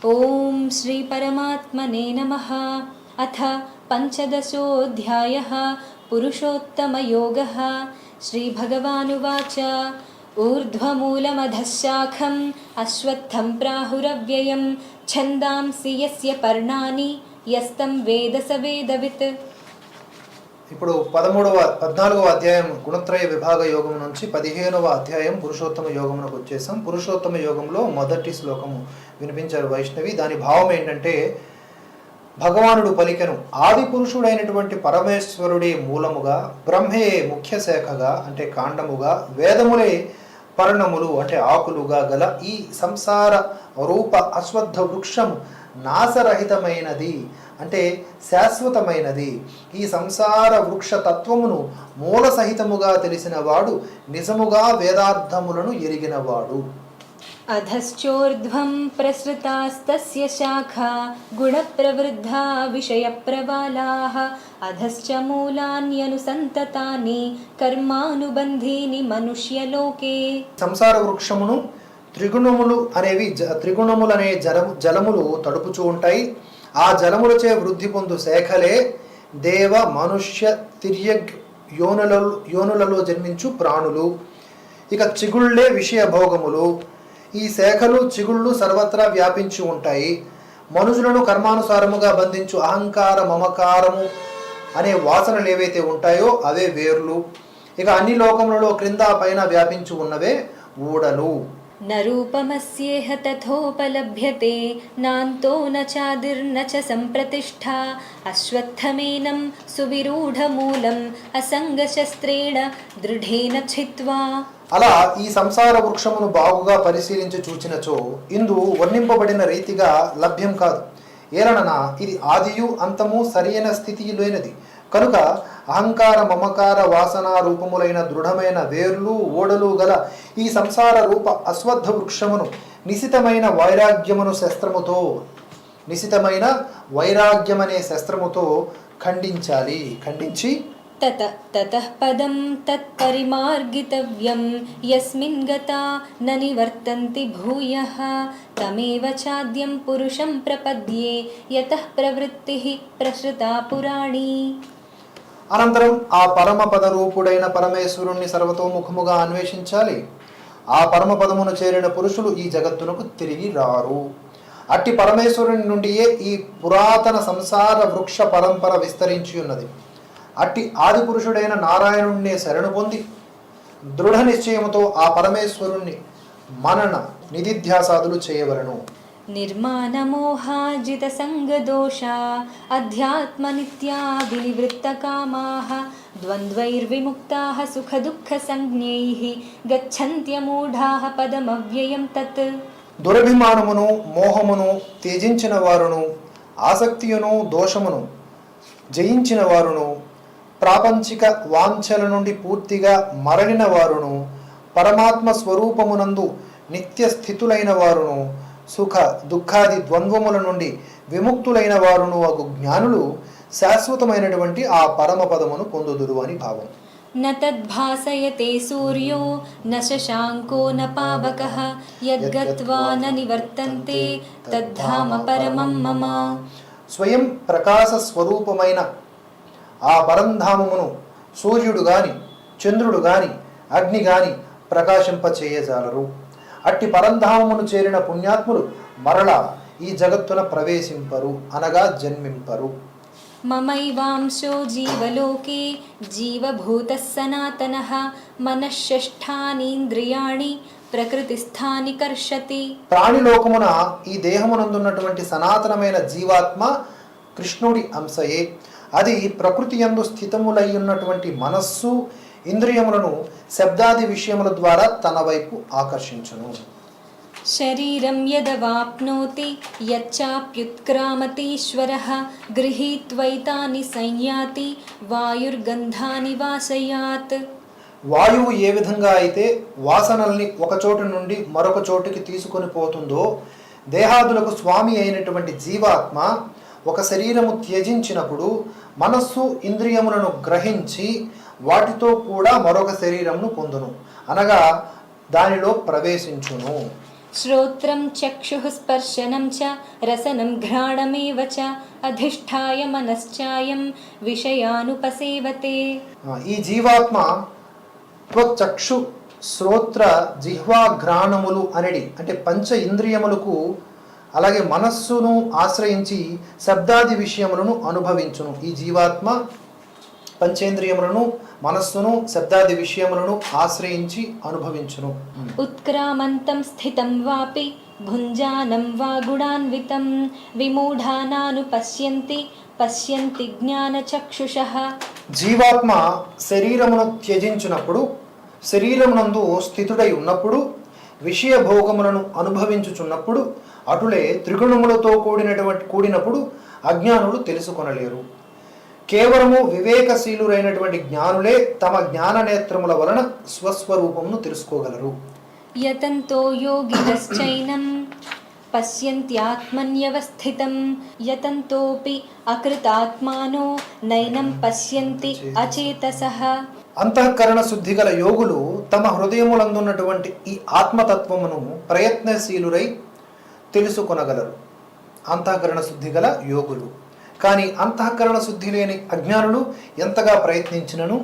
ఓం శ్రీ పరమాత్మనే నమః. అథ పంచదశోऽధ్యాయः. పురుషోత్తమయోగः. శ్రీభగవానువాచ ఊర్ధ్వమూలమధః శాఖం అశ్వత్థం ప్రాహురవ్యయం ఛందాంసి యస్య పర్ణాని యస్తం వేద స వేదవిత్. ఇప్పుడు 14వ అధ్యాయం గుణత్రయ విభాగ యోగం నుంచి 15వ అధ్యాయం పురుషోత్తమ యోగమునకు వచ్చేసాం. పురుషోత్తమ యోగంలో మొదటి శ్లోకము వినిపించారు వైష్ణవి. దాని భావం ఏంటంటే, భగవానుడు పలికెను, ఆది పురుషుడైనటువంటి పరమేశ్వరుడే మూలముగా, బ్రహ్మే ముఖ్య శాఖగా అంటే కాండముగా, వేదములే పర్ణములు అంటే ఆకులుగా గల ఈ సంసార రూప అశ్వత్థ వృక్షము నాశరహితమైనది అంటే శాశ్వతమైనది. ఈ సంసార వృక్ష తత్వమును మూల సహితముగా తెలిసినవాడు నిజముగా వేదార్థములను ఎరిగినవాడు. అధశ్చోర్ధ్వం ప్రసృతాస్తస్య శాఖా గుణప్రవృద్ధా విషయప్రవాలాః అధశ్చ మూలాన్యనుసంతతాని కర్మానుబంధీని మనుష్యలోకే. సంసార వృక్షమును త్రిగుణములనే జలములు తడుపుచూ ఉంటాయి. ఆ జలములచే వృద్ధి పొందు శాఖలే దేవ మనుష్య తిర్యగ్ యోనులలో జన్మించు ప్రాణులు. ఇక చిగుళ్లే విషయ భోగములు. ఈ శాఖలు చిగుళ్ళు సర్వత్రా వ్యాపించి ఉంటాయి. మనుషులను కర్మానుసారముగా బంధించు అహంకార మమకారము అనే వాసనలు ఏవైతే ఉంటాయో అవే వేర్లు. ఇక అన్ని లోకములలో క్రింద పైన వ్యాపించి ఉన్నవే ఊడలు. నరూపమస్యేహ తథోపలభ్యతే నాంతో న చాదిర్న చ సంప్రతిష్ఠా అశ్వత్థమేనం సువిరూఢమూలం అసంగశస్త్రేణ దృఢేన ఛిత్వా. అలా ఈ సంసార వృక్షమును బాగుగా పరిశీలించి చూచినచో ఇందు వర్ణింపబడిన రీతిగా లభ్యం కాదు. ఏలననా ఇది ఆదియు అంతము సరైన స్థితి లేనిది కనుక అహంకార మమకార వాసన రూపములైన దృఢమైన వేర్లు ఓడలు గల ఈ సంసార రూప అశ్వత్థ వృక్షమును నిశితమైన వైరాగ్యమనే శస్త్రముతో ఖండించి తతః పదం తత్పరిమార్గితవ్యం యస్మిన్ గతా న నివర్తంతి భూయః తమేవ చాద్యం పురుషం ప్రపద్యే యతః ప్రవృత్తిః ప్రసృతా పురాణి. అనంతరం ఆ పరమపద రూపుడైన పరమేశ్వరుణ్ణి సర్వతోముఖముగా అన్వేషించాలి. ఆ పరమపదమును చేరిన పురుషులు ఈ జగత్తునకు తిరిగి రారు. అట్టి పరమేశ్వరుని నుండియే ఈ పురాతన సంసార వృక్ష పరంపర విస్తరించి ఉన్నది. అట్టి ఆది పురుషుడైన నారాయణుణ్ణి శరణు పొంది దృఢ నిశ్చయముతో ఆ పరమేశ్వరుణ్ణి మనన నిధిధ్యాసాదులు చేయవలను. నిర్మాణమోహాజిత సంగదోషా అధ్యాత్మ నిత్యా వినివృత్త కామాః ద్వంద్వైర్విముక్తాః సుఖ దుఃఖ సంజ్ఞైః గచ్చంత్యమూఢాః పదమవ్యయం తత్. దురభిమానమును మోహమును త్యజించిన వారును, ఆసక్తియును దోషమును జయించిన వారును, ప్రాపంచిక వాంఛల నుండి పూర్తిగా మరలిన వారును, పరమాత్మ స్వరూపమునందు నిత్య స్థితులైన వారును, సుఖ దుఃఖాది ద్వంద్వముల నుండి విముక్తులైన వారును అగు జ్ఞానులు శాశ్వతమైనటువంటి ఆ పరమపదమును పొందుదురు అని భావం. న తద్భాసయతే సూర్యో న శశాంకో న పావకః యద్గత్వా న నివర్తంతే తద్ధామ పరమం మమ. స్వయం ప్రకాశ స్వరూపమైన ఆ పరంధామమును సూర్యుడు గాని చంద్రుడు గాని అగ్ని గాని ప్రకాశింపచేయజాలరు. అట్టి పరంధామమును చేరిన పుణ్యాత్ములు మరలా ఈ జగత్తున ప్రవేశింపరు అనగా జన్మింపరు. మమైవాంశో జీవలోకే జీవభూతః సనాతనః మనఃషష్ఠానీంద్రియాణి ప్రకృతిస్థాని కర్షతి. ప్రాణిలోకమున ఈ దేహమునందున్నటువంటి సనాతనమైన జీవాత్మ కృష్ణుడి అంశయే. అది ప్రకృతి యందు స్థితములై ఉన్నటువంటి మనస్సు ఇంద్రియములను శబ్దాది విషయముల ద్వారా తన వైపు ఆకర్షించును. శరీరం యదవాప్నోతి యచ్చాప్యుత్క్రామతీశ్వరః గృహీత్వైతాని సంయాతి వాయుర్గంధాని వాసయాత్. వాయువు ఏ విధంగా అయితే వాసనల్ని ఒక చోటు నుండి మరొక చోటుకి తీసుకొని పోతుందో, దేహాదులకు స్వామి అయినటువంటి జీవాత్మ ఒక శరీరము త్యజించినప్పుడు మనస్సు ఇంద్రియములను గ్రహించి వాటితో కూడా మరొక శరీరమును పొందును అనగా దానిలో ప్రవేశించును. శ్రోత్రం చక్షుః స్పర్శనం చ రసనం ఘ్రాణమేవ చ అధిష్ఠాయ మనశ్చాయం విషయానుపసేవతే. ఈ జీవాత్మ త్వచక్షు శ్రోత్ర జిహ్వా ఘ్రాణములు అనడి అంటే పంచ ఇంద్రియములకు అలాగే మనస్సును ఆశ్రయించి శబ్దాది విషయములను అనుభవించును. ఈ జీవాత్మ పంచేంద్రియములను మనస్సును శబ్దాది విషయములను ఆశ్రయించి అనుభవించును. ఉత్క్రామంతం స్థితం వాపి భుంజానం వా గుణాన్వితం విమూఢానాను పశ్యంతి జ్ఞానచక్షుషః. జీవాత్మ శరీరమును త్యజించినప్పుడు, శరీరమునందు స్థితుడై ఉన్నప్పుడు, విషయ భోగములను అనుభవించుచున్నప్పుడు, అటులే త్రిగుణములతో కూడినప్పుడు అజ్ఞానులు తెలుసుకొనలేరు. కేవలము వివేకశీలురైనటువంటి జ్ఞానులే తమ జ్ఞాన నేత్రముల వలన స్వస్వరూపమును తెలుసుకోగలరు. యతంతో యోగినశ్చైనం పశ్యంత్యాత్మన్యవస్థితం యతంతోపి అకృతాత్మానో నైనం పశ్యంతి అచేతసః. అంతఃకరణ శుద్ధి గల యోగులు తమ హృదయములందున్నటువంటి ఈ ఆత్మతత్వమును ప్రయత్నశీలురై తెలుసుకొనగలరు. అంతఃకరణ శుద్ధి గల యోగులు. కానీ అంతఃకరణ శుద్ధి లేని అజ్ఞానులు ఎంతగా ప్రయత్నించినను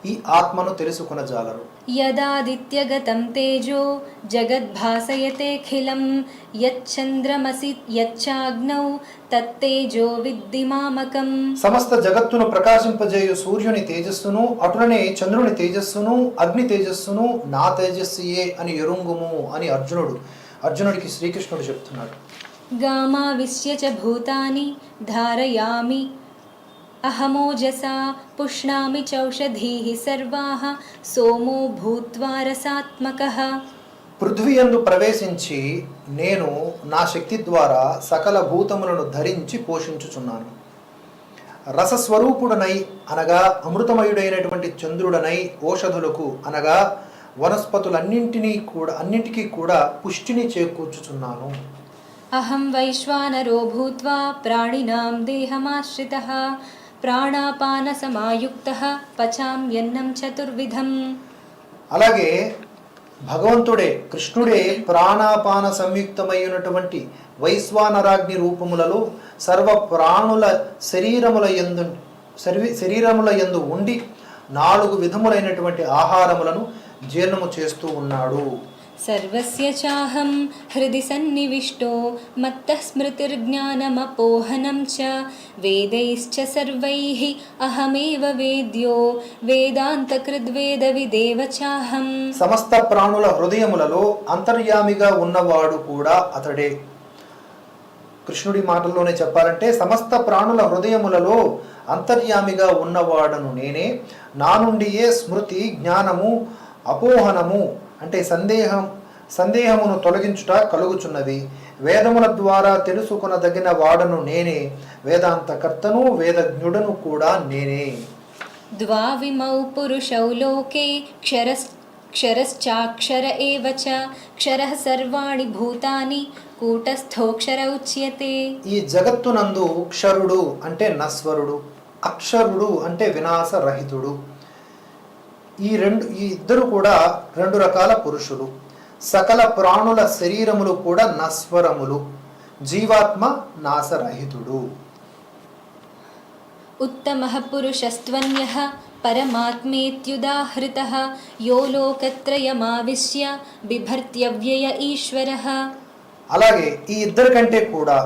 ఈ ఆత్మను తెలుసుకొనజాలరు. యదాదిత్యగతం తేజో జగద్భాసయతేఖిలం యచ్చంద్రమసి యచ్చాగ్నౌ తత్తేజో విద్ధిమామకం. సమస్త జగత్తును ప్రకాశింపజేయు సూర్యుని తేజస్సును, అటులనే చంద్రుని తేజస్సును, అగ్ని తేజస్సును నా తేజస్సుయే అని ఎరుంగుము అని అర్జునుడికి శ్రీకృష్ణుడు చెప్తున్నాడు. గామావిశ్య చ భూతాని ధారయామి అహమోజసా పుష్ణామి చౌషధీః సర్వాః సోమో భూత్వా రసాత్మకః. పృథ్వీయందు ప్రవేశించి నేను నా శక్తి ద్వారా సకల భూతములను ధరించి పోషించుచున్నాను. రసస్వరూపుడనై అనగా అమృతమయుడైనటువంటి చంద్రుడనై ఓషధులకు అనగా అన్నింటికీ కూడా పుష్టిని చేకూర్చుచున్నాను. అహం వైశ్వానరో భూత్వా ప్రాణినాం దేహమాశ్రితః ప్రాణాపాన సమాయుక్తః పచామ్యన్నం చతుర్విధం. అలాగే భగవంతుడే కృష్ణుడే ప్రాణాపాన సంయుక్తమైనటువంటి వైశ్వానరాగ్ని రూపములలో సర్వ ప్రాణుల శరీరముల యందు ఉండి 4 విధములైనటువంటి ఆహారములను జీర్ణము చేస్తూ ఉన్నాడు. సర్వస్య చాహం హృది సన్నివిష్టో మత్తః స్మృతిర్జ్ఞానమపోహనం చ వేదైశ్చ సర్వైః అహమేవ వేద్యో వేదాంతకృద్వేదవిదేవ చాహం. సమస్త ప్రాణుల హృదయములలో అంతర్యామిగా ఉన్నవాడు కూడా అతడే. కృష్ణుడి మాటల్లోనే చెప్పాలంటే సమస్త ప్రాణుల హృదయములలో అంతర్యామిగా ఉన్నవాడను నేనే. నా నుండియే స్మృతి, జ్ఞానము, అపోహనము అంటే సందేహమును తొలగించుట కలుగుచున్నది. వేదముల ద్వారా తెలుసుకొనదగిన వాడను నేనే. వేదాంతకర్తను వేదజ్ఞుడను కూడా నేనే. ద్వావిమౌ పురుషౌ లోకే క్షరశ్చాక్షర ఏవ చ క్షరః సర్వాణి భూతాని కూటస్థోక్షర ఉచ్యతే. ఈ జగత్తునందు క్షరుడు అంటే నశ్వరుడు, అక్షరుడు అంటే వినాశరహితుడు. ఈ ఇద్దరు కూడా 2 రకాల పురుషులు. సకల ప్రాణుల శరీరములు కూడా నశ్వరములు. జీవాత్మ నాశరహితుడు. ఉత్తమః పురుషస్త్వన్యః పరమాత్మేత్యుదాహృతః యో లోకత్రయమావిశ్య బిభర్త్యవ్యయ ఈశ్వరః. అలాగే ఈ ఇద్దరి కంటే కూడా,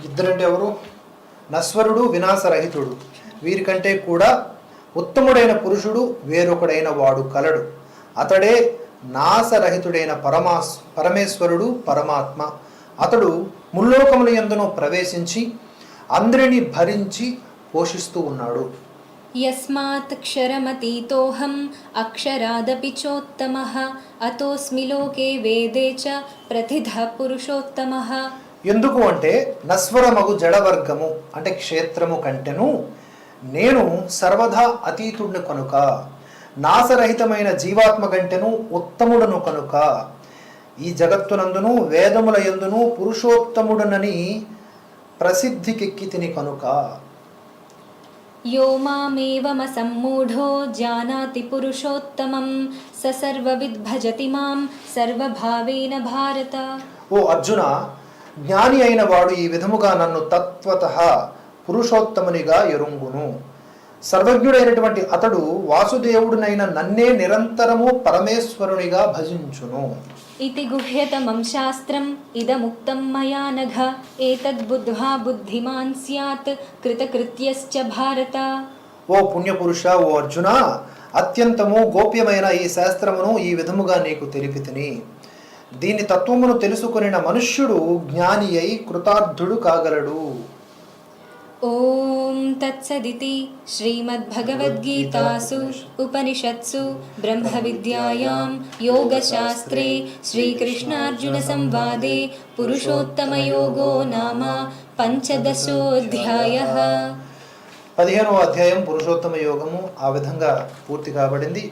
ఇద్దరంటే ఎవరు? నశ్వరుడు, వినాశరహితుడు. వీరికంటే కూడా ఉత్తముడైన పురుషుడు వేరొకడైన వాడు కలడు. అతడే నాశరహితుడైన పరమేశ్వరుడు, పరమాత్మ. అతడు ముల్లోకముల యందును ప్రవేశించి అందరిని భరించి పోషిస్తూ ఉన్నాడు. యస్మాత్ క్షరమతీతోహం అక్షరాదపి చోత్తమః అతోస్మి లోకే వేదే చ ప్రథితః పురుషోత్తమః. ఎందుకు అంటే నశ్వరమగు జడవర్గము అంటే క్షేత్రము కంటెను నేను సర్వదా అతీతుడిని కనుక, నాశరహితమైన జీవాత్మ కంటెను ఉత్తముడను కనుక, ఈ జగత్తునందును వేదముల యందును పురుషోత్తముడనని ప్రసిద్ధికెక్కి తిని కనుక. यो मामेवमसम्मूढो जानाति पुरुषोत्तमं स सर्वविद् भजति मां सर्वभावेन भारत. ఓ అర్జున, జ్ఞాని అయిన వాడు ఈ విధముగా నన్ను తత్వతః పురుషోత్తమునిగా ఎరుంగును. సర్వజ్ఞుడైనటువంటి అతడు వాసుదేవుడినైన నన్నే నిరంతరము పరమేశ్వరునిగా భజించును. इति गुह्यतमं शास्त्रम् इदमुक्तं मया नघ एतद्बुद्ध्वा बुद्धिमान् स्यात् कृतकृत्यश्च भारत. ఓ పుణ్యపురుష, ఓ అర్జున, అత్యంతము గోప్యమైన ఈ శాస్త్రమును ఈ విధముగా నీకు తెలిపితిని. దీని తత్వమును తెలుసుకొనిన మనుష్యుడు జ్ఞాని అయి కృతార్థుడు కాగలడు. ఓం తత్సదితి శ్రీమద్భగవద్గీతాసు ఉపనిషత్సు బ్రహ్మ విద్యాయాం యోగశాస్త్రే శ్రీకృష్ణార్జున సంవాదే పురుషోత్తమయోగో నామ పంచదశోऽధ్యాయః. 15వ అధ్యాయం పురుషోత్తమ యోగము ఆ విధంగా పూర్తి కాబడింది.